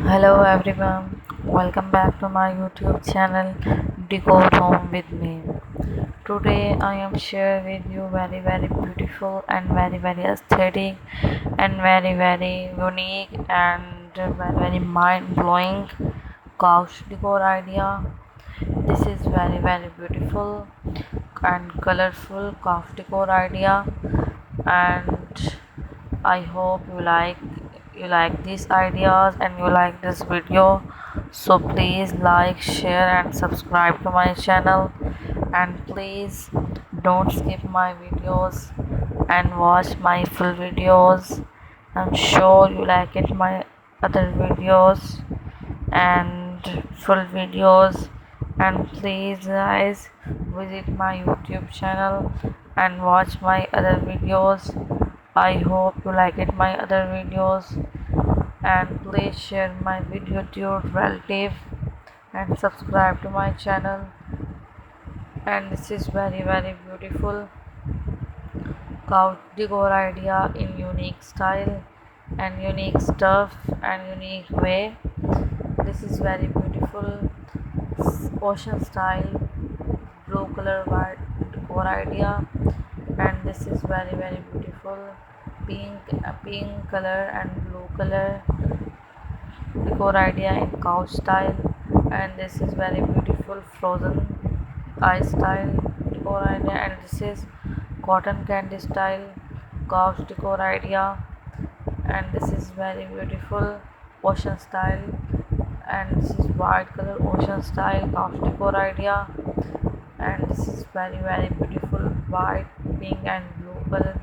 Hello everyone, welcome back to my YouTube channel Decor Home with me. Today I am share with you very beautiful and very aesthetic and very unique and very mind blowing couch decor idea. This is very beautiful and colorful couch decor idea, and I hope you like these ideas and you like this video. So please like, share and subscribe to my channel, and please don't skip my videos and watch my full videos. I'm sure you like it my other videos and full videos, and please guys visit my YouTube channel and watch my other videos. I hope you like it my other videos, and please share my video to your relative and subscribe to my channel. And this is very beautiful couch decor idea in unique style and unique stuff and unique way. This is very beautiful ocean style blue color white decor idea, and this is very beautiful pink color and blue color decor idea in couch style, and this is very beautiful frozen ice style decor idea, and this is cotton candy style couch decor idea, and this is very beautiful ocean style, and this is white color ocean style couch decor idea, and this is very beautiful white pink and blue color